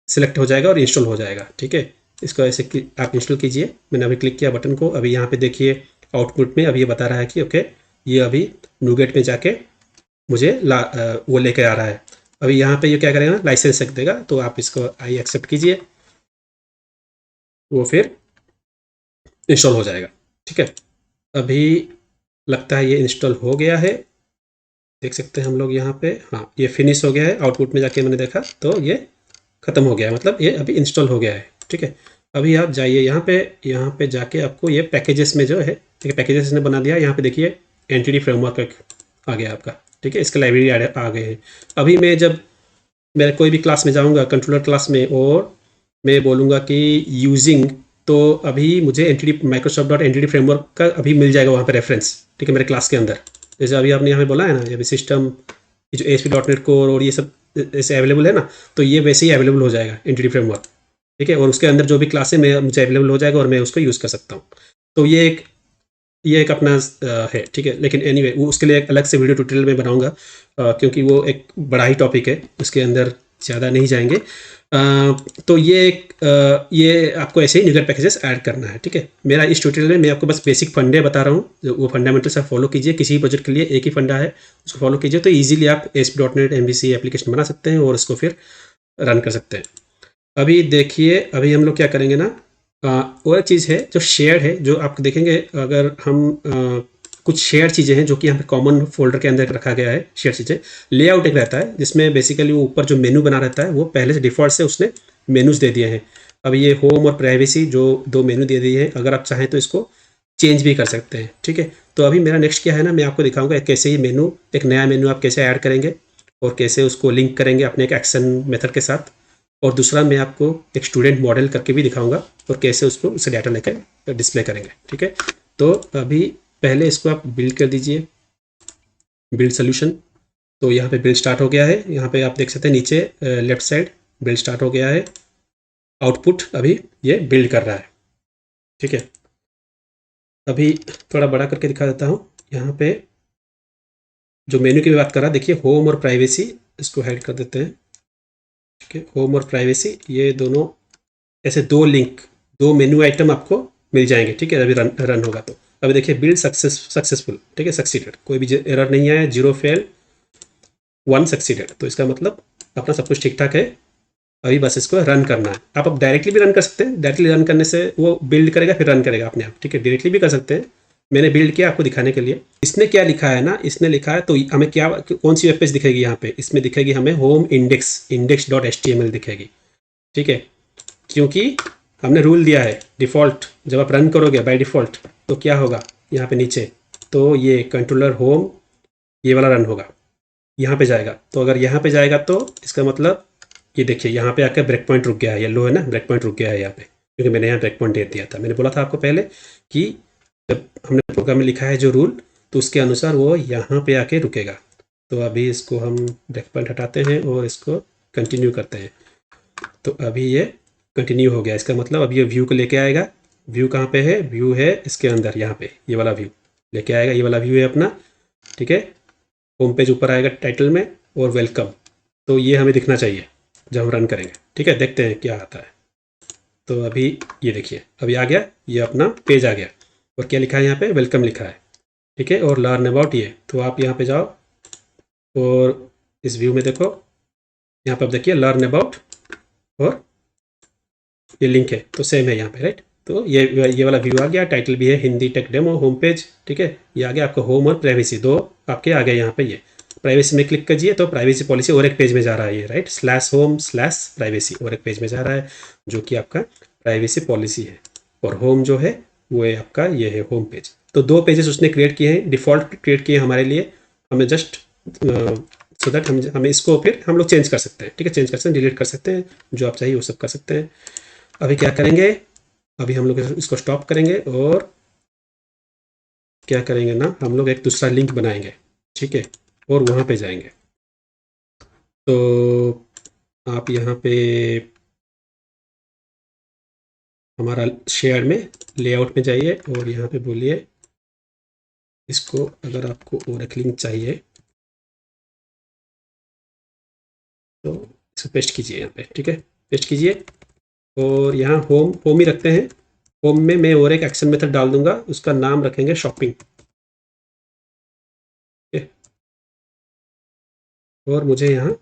सिलेक्ट हो जाएगा और इंस्टॉल हो जाएगा, ठीक है? इसको ऐसे आप इंस्टॉल कीजिए। मैंने अभी क्लिक किया बटन को, अभी यहाँ पे देखिए आउटपुट में अभी ये बता रहा है कि ओके, ये अभी नूगेट में जाके मुझे वो लेके आ रहा है। अभी यहाँ पे ये क्या करेगा ना, लाइसेंस रख देगा, तो आप इसको आई एक्सेप्ट कीजिए, वो फिर इंस्टॉल हो जाएगा, ठीक है? अभी लगता है ये इंस्टॉल हो गया है, देख सकते हैं हम लोग यहाँ पे। हाँ, ये फिनिश हो गया है, आउटपुट में जाके मैंने देखा तो ये ख़त्म हो गया है, मतलब ये अभी इंस्टॉल हो गया है, ठीक है? अभी आप जाइए यहाँ पे जाके आपको ये पैकेजेस में जो है, ठीक है, पैकेजेस ने बना दिया। यहाँ पे देखिए एंटिटी फ्रेमवर्क आ गया आपका, ठीक है? इसके लाइब्रेरी आ गए हैं। अभी मैं जब मैं कोई भी क्लास में जाऊँगा, कंट्रोलर क्लास में, और मैं बोलूँगा कि यूजिंग, तो अभी मुझे entity Microsoft dot entity framework का अभी मिल जाएगा वहाँ पे रेफरेंस, ठीक है, मेरे क्लास के अंदर। जैसे अभी आपने यहाँ पे बोला है ना, ये अभी सिस्टम, ये जो ASP.NET कोर और ये सब ऐसे अवेलेबल है ना, तो ये वैसे ही अवेलेबल हो जाएगा एंटिटी फ्रेमवर्क, ठीक है? और उसके अंदर जो भी क्लास है मैं मुझे अवेलेबल हो जाएगा और मैं उसको यूज़ कर सकता हूँ। तो ये एक अपना है, ठीक है? लेकिन एनीवे वो उसके लिए एक अलग से वीडियो ट्यूटोरियल में बनाऊँगा, क्योंकि वो एक बड़ा ही टॉपिक है, उसके अंदर ज़्यादा नहीं जाएंगे। तो ये आपको ऐसे ही न्यूक्लियर पैकेजेस ऐड करना है, ठीक है? मेरा इस ट्यूटोरियल में मैं आपको बस बेसिक फंडे बता रहा हूँ, जो वो फंडामेंटल्स आप फॉलो कीजिए। किसी भी प्रोजेक्ट के लिए एक ही फंडा है, उसको फॉलो कीजिए तो ईजिली आप ASP.NET MVC एप्लीकेशन बना सकते हैं और उसको फिर रन कर सकते हैं। अभी देखिए, अभी हम लोग क्या करेंगे ना, और एक चीज़ है जो शेयर्ड है, जो आप देखेंगे अगर हम कुछ शेयर चीज़ें हैं जो कि यहाँ पे कॉमन फोल्डर के अंदर रखा गया है। शेयर चीज़ें, लेआउट एक रहता है जिसमें बेसिकली वो ऊपर जो मेनू बना रहता है वो पहले से डिफ़ॉल्ट से उसने मेनूज़ दे दिए हैं। अब ये होम और प्राइवेसी जो 2 मेनू दे दिए हैं, अगर आप चाहें तो इसको चेंज भी कर सकते हैं, ठीक है? तो अभी मेरा नेक्स्ट क्या है ना, मैं आपको दिखाऊँगा कैसे ये मेनू, एक नया मेनू आप कैसे ऐड करेंगे और कैसे उसको लिंक करेंगे अपने एक एक्शन मेथड के साथ। और दूसरा मैं आपको एक स्टूडेंट मॉडल करके भी दिखाऊंगा और कैसे उसको उससे डाटा लेकर डिस्प्ले करेंगे, ठीक है? तो अभी पहले इसको आप बिल्ड कर दीजिए, बिल्ड सोल्यूशन। तो यहाँ पे बिल्ड स्टार्ट हो गया है, यहाँ पे आप देख सकते हैं नीचे लेफ्ट साइड बिल्ड स्टार्ट हो गया है। आउटपुट अभी ये बिल्ड कर रहा है, ठीक है? अभी थोड़ा बड़ा करके दिखा देता हूँ। यहाँ पे जो मेन्यू की बात कर रहा है, देखिए होम और प्राइवेसी, इसको हाइड कर देते हैं, ठीक है? होम और प्राइवेसी ये दोनों ऐसे दो मेन्यू आइटम आपको मिल जाएंगे, ठीक है? अभी रन होगा तो अभी देखिए बिल्ड सक्सेसफुल, ठीक है? सक्सीडेड, कोई भी एरर नहीं आया, 0 फेल 1 सक्सीडेड, तो इसका मतलब अपना सब कुछ ठीक ठाक है। अभी बस इसको रन करना है। आप अब डायरेक्टली भी रन कर सकते हैं, डायरेक्टली रन करने से वो बिल्ड करेगा फिर रन करेगा अपने आप, ठीक है? डायरेक्टली भी कर सकते हैं, मैंने बिल्ड किया आपको दिखाने के लिए। इसने क्या लिखा है ना, इसने लिखा है तो हमें क्या, कौन सी वेब पेज दिखेगी यहाँ पे, इसमें दिखेगी हमें होम index.html दिखेगी, ठीक है? क्योंकि हमने रूल दिया है डिफ़ॉल्ट, जब आप रन करोगे बाय डिफ़ॉल्ट तो क्या होगा यहाँ पे नीचे, तो ये कंट्रोलर होम ये वाला रन होगा, यहाँ पे जाएगा। तो अगर यहाँ पे जाएगा तो इसका मतलब ये देखिए यहाँ पे आकर ब्रेक पॉइंट रुक गया है, येलो है ना, ब्रेक पॉइंट रुक गया है यहाँ पे, क्योंकि मैंने यहाँ ब्रेक पॉइंट दे दिया था। मैंने बोला था आपको पहले कि जब हमने प्रोग्राम में लिखा है जो रूल, तो उसके अनुसार वो यहाँ पे आके रुकेगा। तो अभी इसको हम ब्रेक पॉइंट हटाते हैं और इसको कंटिन्यू करते हैं। तो अभी ये कंटिन्यू हो गया, इसका मतलब अब ये व्यू को लेके आएगा। व्यू कहाँ पे है, व्यू है इसके अंदर, यहाँ पे ये वाला व्यू लेके आएगा, ये वाला व्यू है अपना, ठीक है? होम पेज ऊपर आएगा टाइटल में और वेलकम, तो ये हमें दिखना चाहिए जब हम रन करेंगे, ठीक है? देखते हैं क्या आता है। तो अभी ये देखिए अभी आ गया, ये अपना पेज आ गया और क्या लिखा है यहाँ पे, वेलकम लिखा है, ठीक है? और लर्न अबाउट ये, तो आप यहाँ पे जाओ और इस व्यू में देखो, यहाँ पे आप देखिए लर्न अबाउट और ये लिंक है तो सेम है यहाँ पे, राइट? तो ये वाला व्यू आ गया, टाइटल भी है Hindi tech demo home page, ठीक है? ये आ गया आपका होम और प्राइवेसी, दो आपके आ गए यहाँ पे। ये प्राइवेसी में क्लिक कीजिए तो प्राइवेसी पॉलिसी और एक पेज में जा रहा है ये, राइट? /home/प्राइवेसी और एक पेज में जा रहा है जो कि आपका प्राइवेसी पॉलिसी है, और होम जो है वो है आपका ये है होम पेज। तो 2 पेजेस उसने क्रिएट किए हैं, डिफ़ॉल्ट क्रिएट किए हैं हमारे लिए, हमें जस्ट सो दैट हमें इसको फिर हम लोग चेंज कर सकते हैं, ठीक है? चेंज कर सकते हैं, डिलीट कर सकते हैं, जो आप चाहिए वो सब कर सकते हैं। अभी क्या करेंगे, अभी हम लोग इसको स्टॉप करेंगे और क्या करेंगे ना, हम लोग एक दूसरा लिंक बनाएंगे, ठीक है, और वहाँ पे जाएंगे। तो आप यहाँ पे हमारा शेयर में लेआउट में जाइए और यहाँ पे बोलिए इसको, अगर आपको और एक लिंक चाहिए तो इसको पेस्ट कीजिए यहाँ पे, ठीक है, पेस्ट कीजिए। और यहाँ होम होम ही रखते हैं। होम में मैं और एक एक्शन मेथड डाल दूंगा, उसका नाम रखेंगे शॉपिंग, ठीक है। और मुझे यहाँ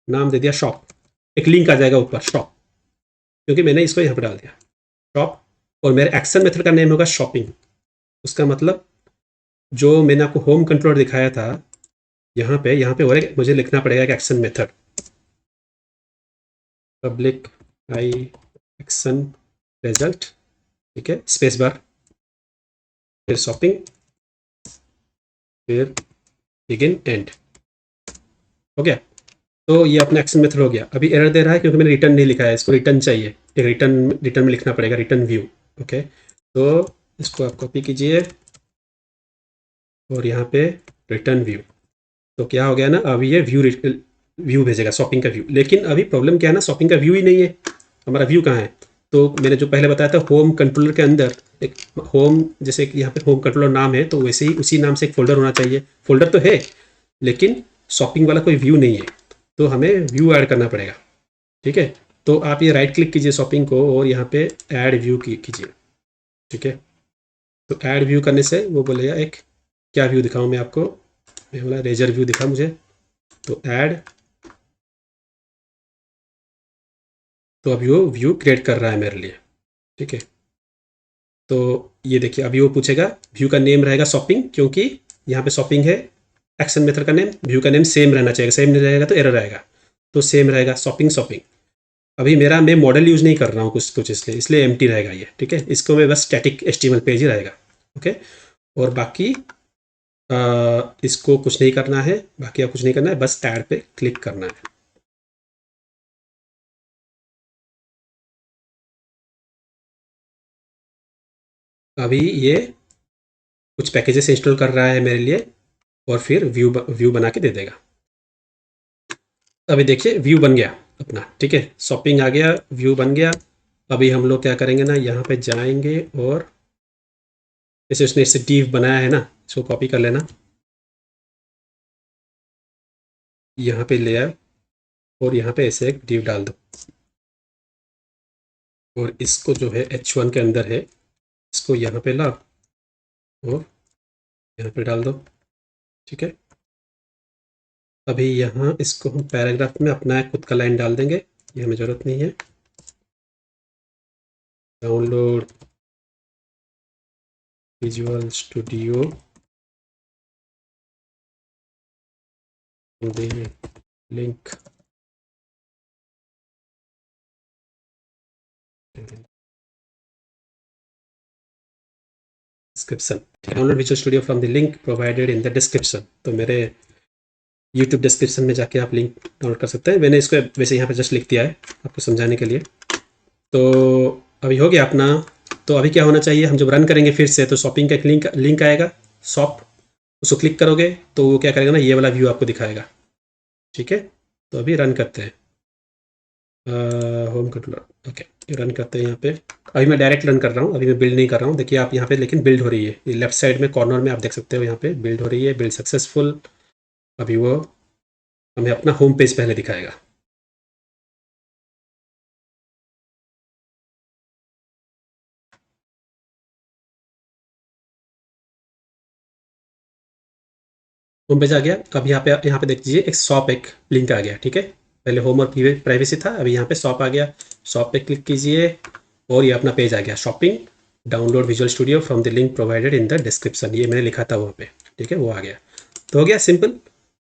नाम दे दिया शॉप, एक लिंक आ जाएगा ऊपर शॉप, क्योंकि मैंने इसको यहाँ पर डाल दिया शॉप। और मेरे एक्शन मेथड का नेम होगा शॉपिंग। उसका मतलब जो मैंने आपको होम कंट्रोलर दिखाया था, यहाँ पे और एक मुझे लिखना पड़ेगा एक एक्शन मेथड, पब्लिक आई एक्शन रिजल्ट, ठीक है, स्पेस बार, फिर शॉपिंग, फिर बिगिन एंड। हो गया। तो ये अपना एक्शन मेथड हो गया। अभी एरर दे रहा है क्योंकि मैंने रिटर्न नहीं लिखा है, इसको रिटर्न चाहिए, एक रिटर्न में लिखना पड़ेगा, रिटर्न व्यू। ओके, तो इसको आप कॉपी कीजिए और यहाँ पे रिटर्न व्यू। तो क्या हो गया ना, अभी ये व्यू भेजेगा, शॉपिंग का व्यू। लेकिन अभी प्रॉब्लम क्या है ना, शॉपिंग का व्यू ही नहीं है, हमारा व्यू कहाँ है। तो मैंने जो पहले बताया था, होम कंट्रोलर के अंदर एक होम, जैसे कि यहाँ पे होम कंट्रोलर नाम है, तो वैसे ही उसी नाम से एक फोल्डर होना चाहिए। फोल्डर तो है लेकिन शॉपिंग वाला कोई व्यू नहीं है, तो हमें व्यू ऐड करना पड़ेगा, ठीक है। तो आप ये राइट क्लिक कीजिए शॉपिंग को और यहाँ पे ऐड व्यू कीजिए, ठीक है। तो ऐड व्यू करने से वो बोलेगा एक, क्या व्यू दिखाऊँ मैं आपको, मैं बोला रेजर व्यू दिखा मुझे, तो ऐड। तो अभी वो व्यू क्रिएट कर रहा है मेरे लिए, ठीक है। तो ये देखिए अभी वो पूछेगा, व्यू का नेम रहेगा शॉपिंग, क्योंकि यहाँ पे शॉपिंग है। एक्शन मेथड का नेम, व्यू का नेम सेम रहना चाहिए, सेम नहीं रहेगा तो एरर आएगा, तो सेम रहेगा शॉपिंग शॉपिंग। अभी मेरा मैं मॉडल यूज़ नहीं कर रहा हूँ कुछ कुछ, इसलिए एम्प्टी रहेगा ये, ठीक है। इसको मैं बस स्टैटिक HTML पेज ही रहेगा, ओके। और बाकी इसको कुछ नहीं करना है, बाकी आप कुछ नहीं करना है, बस ऐड पे क्लिक करना है। अभी ये कुछ पैकेजेस इंस्टॉल कर रहा है मेरे लिए और फिर व्यू बना के दे देगा। अभी देखिए व्यू बन गया अपना, ठीक है, शॉपिंग आ गया, व्यू बन गया। अभी हम लोग क्या करेंगे ना, यहाँ पे जाएंगे और जैसे उसने इससे डिव बनाया है ना, इसको कॉपी कर लेना, यहाँ पे ले आए और यहाँ पे ऐसे एक डिव डाल दो। और इसको जो है H1 के अंदर है, इसको यहाँ पे ला और यहाँ पे डाल दो, ठीक है। अभी यहाँ इसको हम पैराग्राफ में अपना खुद का लाइन डाल देंगे, ये हमें ज़रूरत नहीं है। Download visual studio the link description, download visual studio from the link provided in the description. तो मेरे यूट्यूब डिस्क्रिप्शन में जाके आप लिंक डाउनलोड कर सकते हैं। मैंने इसको वैसे यहाँ पे जस्ट लिख दिया है आपको समझाने के लिए। तो अभी हो गया अपना। तो अभी क्या होना चाहिए, हम जब रन करेंगे फिर से, तो शॉपिंग का एक लिंक आएगा शॉप, उसको क्लिक करोगे तो वो क्या करेगा ना, ये वाला व्यू आपको दिखाएगा, ठीक है। तो अभी रन करते हैं, होम कंट्रोलर, ओके, ये रन करते हैं यहाँ पे। अभी मैं डायरेक्ट रन कर रहा हूँ, अभी मैं बिल्ड नहीं कर रहा हूँ। देखिए आप यहाँ पे, लेकिन बिल्ड हो रही है, ये लेफ्ट साइड में कॉर्नर में आप देख सकते हो, यहाँ पे बिल्ड हो रही है, बिल्ड सक्सेसफुल। अभी वो हमें अपना होम पेज पहले दिखाएगा। होम पेज आ गया। अब यहाँ पे देख लीजिए, एक शॉप एक लिंक आ गया, ठीक है। पहले होम और प्राइवेसी था, अभी यहाँ पे शॉप आ गया। शॉप पे क्लिक कीजिए और ये अपना पेज आ गया, shopping, download visual studio from the link provided in the description, ये मैंने लिखा था वहाँ पे, ठीक है, वो आ गया। तो हो गया सिंपल।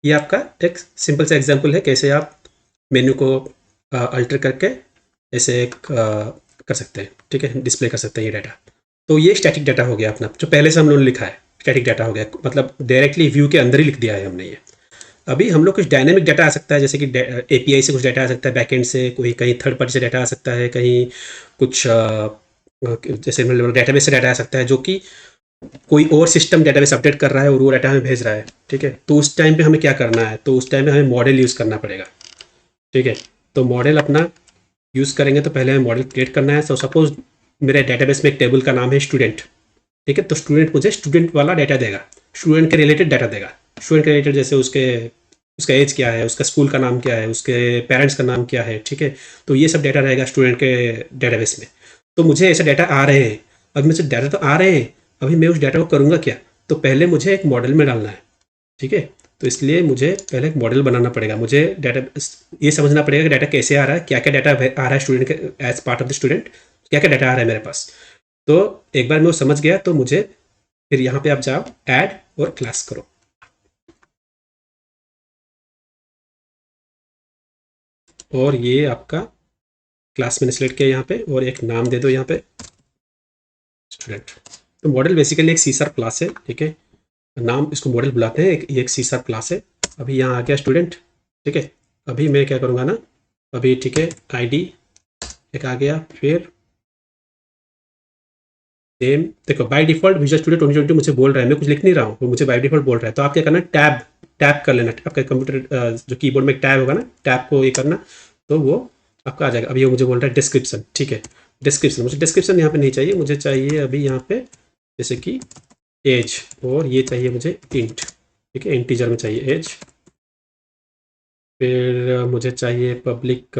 ये आपका एक सिंपल सा एग्जाम्पल है कैसे आप मेन्यू को अल्टर करके ऐसे एक कर सकते हैं, ठीक है, डिस्प्ले कर सकते हैं ये डाटा। तो ये स्टैटिक डाटा हो गया अपना, जो पहले से हम लोगों ने लिखा है, स्टैटिक डाटा हो गया, मतलब डायरेक्टली व्यू के अंदर ही लिख दिया है हमने ये। अभी हम लोग कुछ डायनेमिक डाटा आ सकता है, जैसे कि API से कुछ डाटा आ सकता है, बैकएंड से कोई, कहीं थर्ड पार्टी से डाटा आ सकता है, कहीं कुछ जैसे मतलब डेटाबेस से डाटा आ सकता है जो कि कोई और सिस्टम डेटाबेस अपडेट कर रहा है और वो डाटा हमें भेज रहा है, ठीक है। तो उस टाइम पे हमें क्या करना है, तो उस टाइम पे हमें मॉडल यूज़ करना पड़ेगा, ठीक है। तो मॉडल अपना यूज़ करेंगे तो पहले हमें मॉडल क्रिएट करना है। सो सपोज मेरे डेटाबेस में एक टेबल का नाम है स्टूडेंट, ठीक है। तो स्टूडेंट मुझे स्टूडेंट वाला डाटा देगा, स्टूडेंट के रिलेटेड डाटा देगा। स्टूडेंट के रिलेटेड जैसे उसके उसका एज क्या है, उसका स्कूल का नाम क्या है, उसके पेरेंट्स का नाम क्या है, ठीक है। तो ये सब डाटा रहेगा स्टूडेंट के डेटाबेस में। तो मुझे ऐसे डाटा आ रहे हैं, अब मुझे डाटा तो आ रहे हैं, अभी मैं उस डाटा को करूँगा क्या, तो पहले मुझे एक मॉडल में डालना है, ठीक है। तो इसलिए मुझे पहले एक मॉडल बनाना पड़ेगा, मुझे डाटा ये समझना पड़ेगा कि डाटा कैसे आ रहा है, क्या क्या डाटा आ रहा है स्टूडेंट के as part of the student, क्या क्या डाटा आ रहा है मेरे पास। तो एक बार मैं वो समझ गया तो मुझे फिर यहाँ पे आप जाओ ऐड और क्लास करो, और ये आपका क्लास मैंने सेलेक्ट किया यहाँ पे, और एक नाम दे दो यहाँ पे स्टूडेंट। तो मॉडल बेसिकली एक सी शार्प क्लास है, ठीक है। नाम इसको मॉडल बुलाते हैं, ये एक सी शार्प क्लास है। अभी यहाँ आ गया स्टूडेंट, ठीक है। अभी मैं क्या करूँगा ना, अभी ठीक है आईडी एक आ गया, फिर नेम। देखो बाय डिफॉल्ट विजुअल स्टूडियो 2020 मुझे बोल रहा है, मैं कुछ लिख नहीं रहा हूँ, वो मुझे बाय डिफॉल्ट बोल रहा है। तो आप क्या करना, टैब टैब कर लेना, आपका कंप्यूटर जो कीबोर्ड में एक टैब होगा ना, टैब को ये करना, तो वो आपका आ जाएगा। अभी वो मुझे बोल रहा है डिस्क्रिप्शन, ठीक है। डिस्क्रिप्शन, मुझे डिस्क्रिप्शन यहाँ पे नहीं चाहिए, मुझे चाहिए अभी यहाँ पे जैसे कि एज, और ये चाहिए मुझे इंट, ठीक है, इंटीजर में चाहिए एज। फिर मुझे चाहिए पब्लिक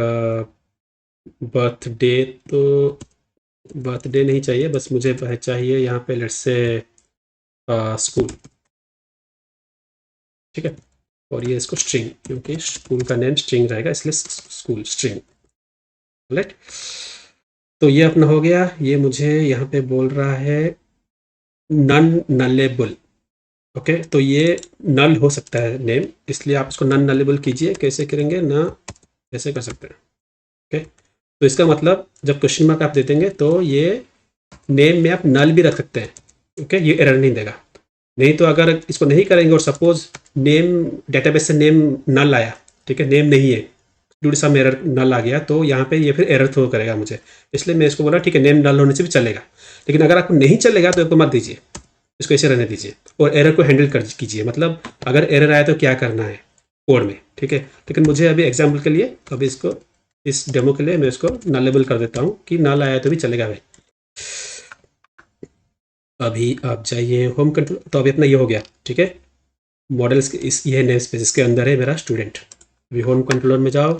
बर्थडे, तो बर्थडे नहीं चाहिए, बस मुझे चाहिए यहाँ पे लेट्स से स्कूल, ठीक है। और ये इसको स्ट्रिंग, क्योंकि स्कूल का नेम स्ट्रिंग रहेगा इसलिए स्कूल स्ट्रिंग, राइट। तो ये अपना हो गया। ये मुझे यहाँ पे बोल रहा है नन नलेबल, ओके। तो ये नल हो सकता है नेम, इसलिए आप इसको नन नलेबल कीजिए। कैसे करेंगे ना, ऐसे कर सकते हैं, ओके। तो इसका मतलब जब क्वेश्चन मार्क आप दे देंगे तो ये नेम में आप नल भी रख सकते हैं, ओके। ये एरर नहीं देगा। नहीं तो अगर इसको नहीं करेंगे और सपोज नेम डेटाबेस से नेम नल आया, ठीक है, नेम नहीं है, ड्यू सम एरर नल आ गया, तो यहाँ पे ये फिर एरर थ्रो करेगा मुझे। इसलिए मैं इसको बोला ठीक है नेम नल होने से भी चलेगा, लेकिन अगर आपको नहीं चलेगा तो इसको मत दीजिए, इसको ऐसे रहने दीजिए और एरर को हैंडल कर कीजिए। मतलब अगर एरर आया तो क्या करना है कोड में, ठीक है। लेकिन मुझे अभी एग्जाम्पल के लिए अभी इसको इस डेमो के लिए मैं इसको नलेबल कर देता हूँ कि नल आया तो भी चलेगा भाई। अभी आप जाइए होम कंट्रोल, तो अभी अपना ये हो गया, ठीक है। मॉडल्स इस ये नेम स्पेस इसके अंदर है मेरा स्टूडेंट। अभी होम कंट्रोलर में जाओ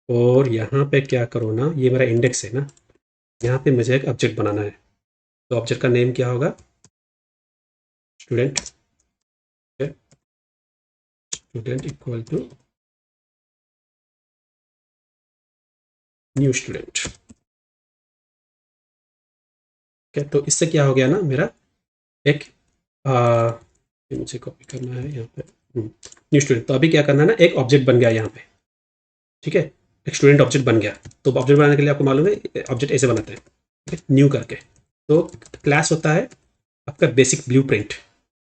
और यहाँ पे क्या करो ना, ये मेरा इंडेक्स है ना, यहाँ पे मुझे एक ऑब्जेक्ट बनाना है। तो ऑब्जेक्ट का नेम क्या होगा, student, student equal to new student, ठीक है। तो इससे क्या हो गया ना, मेरा एक ये मुझे कॉपी करना है यहाँ पे, न्यू स्टूडेंट। तो अभी क्या करना है ना, एक ऑब्जेक्ट बन गया यहाँ पे, ठीक है। एक स्टूडेंट ऑब्जेक्ट बन गया। तो ऑब्जेक्ट बनाने के लिए आपको मालूम है ऑब्जेक्ट ऐसे बनाते हैं, ठीक है, न्यू करके। तो क्लास होता है आपका बेसिक ब्लूप्रिंट,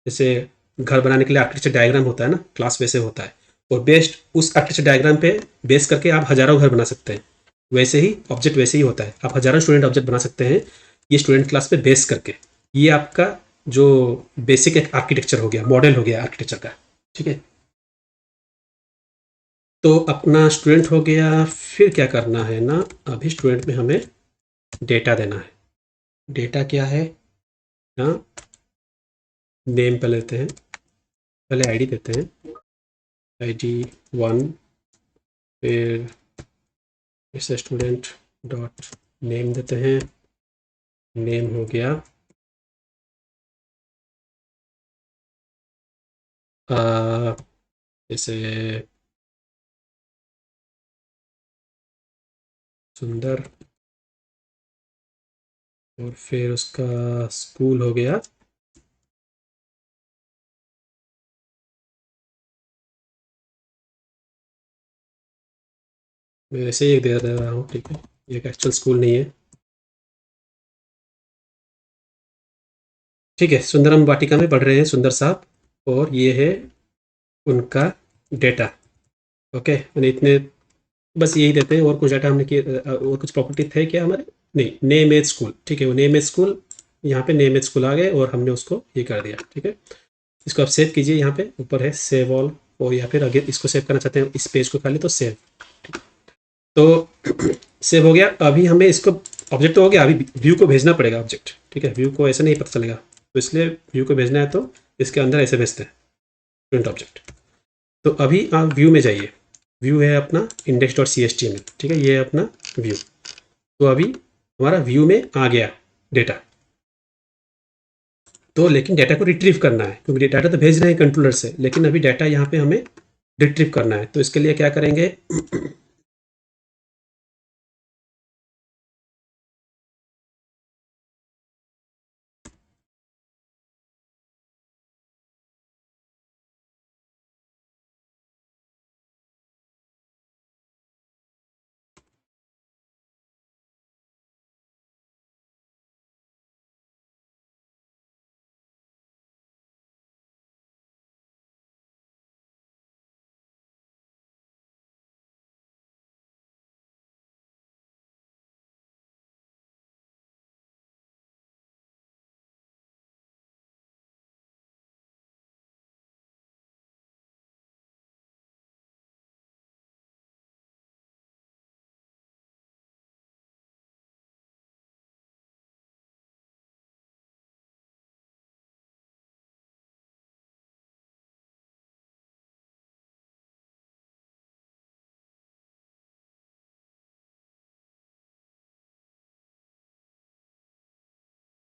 जैसे घर बनाने के लिए आर्किटेक्चर डायग्राम होता है ना, क्लास वैसे होता है। और बेस्ड उस आर्किटेक्चर डायग्राम पे बेस करके आप हज़ारों घर बना सकते हैं। वैसे ही ऑब्जेक्ट वैसे ही होता है, आप हज़ारों स्टूडेंट ऑब्जेक्ट बना सकते हैं ये स्टूडेंट क्लास पे बेस करके। ये आपका जो बेसिक एक आर्किटेक्चर हो गया, मॉडल हो गया आर्किटेक्चर का, ठीक है। तो अपना स्टूडेंट हो गया। फिर क्या करना है ना, अभी स्टूडेंट में हमें डेटा देना है। डेटा क्या है ना, नेम पे लेते हैं, पहले आईडी देते हैं, आईडी 1, फिर इसे स्टूडेंट डॉट नेम देते हैं। नेम हो गया जैसे सुंदर, और फिर उसका स्कूल हो गया मैं वैसे ही एक दे रहा हूँ, ठीक है। ये एक एक्चुअल स्कूल नहीं है, ठीक है। सुंदरम वाटिका में पढ़ रहे हैं सुंदर साहब, और ये है उनका डेटा, ओके। मैंने इतने बस यही देते हैं, और कुछ डाटा हमने किए और कुछ प्रॉपर्टी थे क्या हमारे, नहीं, नेम एज स्कूल, ठीक है, वो नेम एज स्कूल, यहाँ पे नेम एज स्कूल आ गए और हमने उसको ये कर दिया, ठीक है। इसको आप सेव कीजिए, यहाँ पे ऊपर है सेव ऑल, और या फिर अगर इसको सेव करना चाहते हैं इस पेज को खाली तो सेव, तो सेव हो गया। अभी हमें इसको, ऑब्जेक्ट तो हो गया, अभी व्यू को भेजना पड़ेगा ऑब्जेक्ट, ठीक है। व्यू को ऐसे नहीं पता चलेगा, तो इसलिए व्यू को भेजना है तो इसके अंदर ऐसे भेजते हैं प्रिंट ऑब्जेक्ट। तो अभी आप व्यू में जाइए, व्यू है अपना index.html, ठीक है, ये है अपना व्यू। तो अभी हमारा व्यू में आ गया डेटा, तो लेकिन डेटा को रिट्रीव करना है, क्योंकि डाटा तो भेज रहे हैं कंट्रोलर से, लेकिन अभी डाटा यहाँ पे हमें रिट्रीव करना है। तो इसके लिए क्या करेंगे,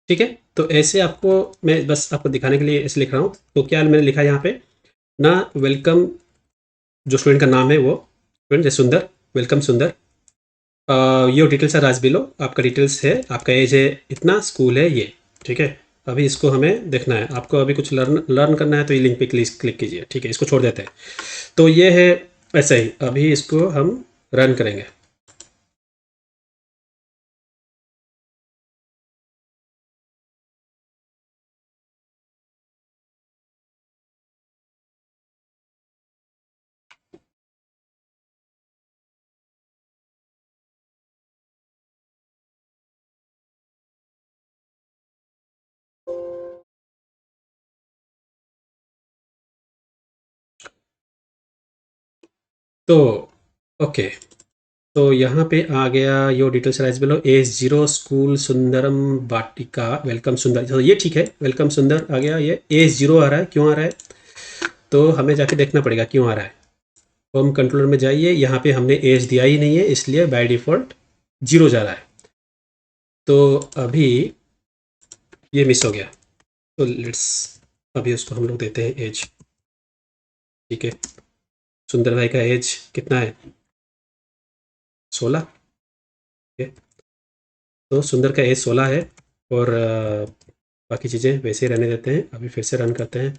ठीक है। तो ऐसे आपको, मैं बस आपको दिखाने के लिए ऐसे लिख रहा हूँ। तो क्या मैंने लिखा यहाँ पे ना, वेलकम, जो स्टूडेंट का नाम है वो स्टूडेंट है सुंदर, वेलकम सुंदर। ये डिटेल्स है राज बिलो, आपका डिटेल्स है, आपका एज है इतना, स्कूल है ये, ठीक है। अभी इसको हमें देखना है, आपको अभी कुछ लर्न करना है तो ये लिंक पे क्लिक कीजिए, ठीक है। इसको छोड़ देते हैं। तो ये है ऐसा ही, अभी इसको हम रन करेंगे। तो ओके, तो यहाँ पे आ गया your details rise below, as 0, school Sundaram Vatika, welcome Sundar, तो ये ठीक है, वेलकम सुंदर आ गया। ये एज 0 आ रहा है, क्यों आ रहा है, तो हमें जाके देखना पड़ेगा क्यों आ रहा है। होम कंट्रोलर में जाइए, यहाँ पे हमने एज दिया ही नहीं है, इसलिए बाय डिफ़ॉल्ट 0 जा रहा है। तो अभी ये मिस हो गया, तो लेट्स, अभी उसको हम लोग देते हैं एज, ठीक है। सुंदर भाई का एज कितना है, 16, ठीक है। तो सुंदर का एज 16 है, और बाकी चीज़ें वैसे ही रहने देते हैं। अभी फिर से रन करते हैं।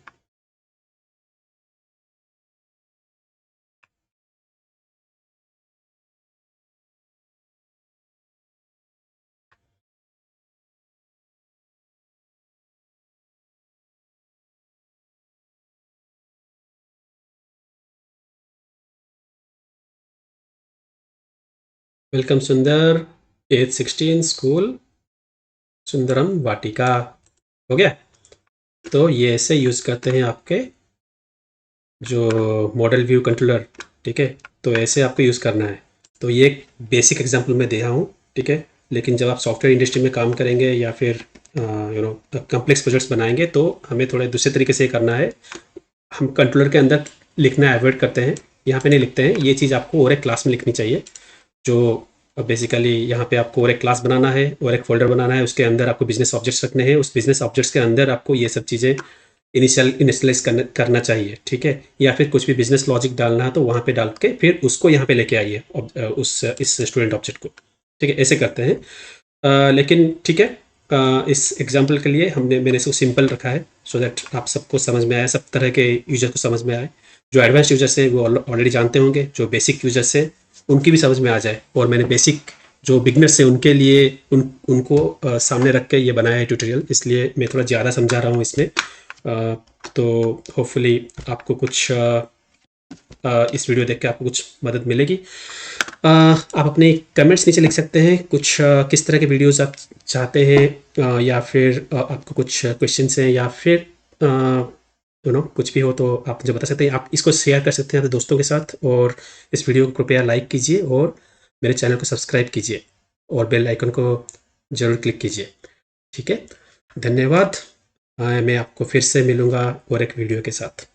वेलकम सुंदर, एज 16, स्कूल सुंदरम वाटिका, हो गया। तो ये ऐसे यूज़ करते हैं आपके जो मॉडल व्यू कंट्रोलर, ठीक है। तो ऐसे आपको यूज़ करना है। तो ये एक बेसिक एग्जांपल मैं दे रहा हूँ, ठीक है। लेकिन जब आप सॉफ्टवेयर इंडस्ट्री में काम करेंगे या फिर कम्प्लेक्स प्रोजेक्ट्स बनाएंगे, तो हमें थोड़ा दूसरे तरीके से करना है। हम कंट्रोलर के अंदर लिखना अवॉइड करते हैं, यहाँ पे नहीं लिखते हैं। ये चीज़ आपको और एक क्लास में लिखनी चाहिए, जो बेसिकली यहाँ पे आपको और एक क्लास बनाना है और एक फोल्डर बनाना है, उसके अंदर आपको बिजनेस ऑब्जेक्ट्स रखने हैं। उस बिजनेस ऑब्जेक्ट्स के अंदर आपको ये सब चीज़ें इनिशियलाइज करना चाहिए, ठीक है। या फिर कुछ भी बिजनेस लॉजिक डालना है तो वहाँ पे डाल के फिर उसको यहाँ पे लेके आइए, उस इस स्टूडेंट ऑब्जेक्ट को, ठीक है। ऐसे करते हैं। लेकिन ठीक है, इस एग्जाम्पल के लिए मैंने इसको सिंपल रखा है, सो दैट आप सबको समझ में आए, सब तरह के यूजर को समझ में आए। जो एडवांस यूजर्स हैं वो ऑलरेडी जानते होंगे, जो बेसिक यूजर्स हैं उनकी भी समझ में आ जाए। और मैंने बेसिक जो बिगनर्स हैं उनके लिए उनको सामने रख के ये बनाया है ट्यूटोरियल, इसलिए मैं थोड़ा ज़्यादा समझा रहा हूँ इसमें। तो होपफुली आपको कुछ इस वीडियो देख के आपको कुछ मदद मिलेगी। आप अपने कमेंट्स नीचे लिख सकते हैं कुछ किस तरह के वीडियोस आप चाहते हैं, या फिर आपको कुछ क्वेश्चंस हैं, या फिर कुछ भी हो तो आप मुझे बता सकते हैं। आप इसको शेयर कर सकते हैं अपने दोस्तों के साथ, और इस वीडियो को कृपया लाइक कीजिए और मेरे चैनल को सब्सक्राइब कीजिए और बेल आइकन को ज़रूर क्लिक कीजिए। ठीक है, धन्यवाद। मैं आपको फिर से मिलूँगा और एक वीडियो के साथ।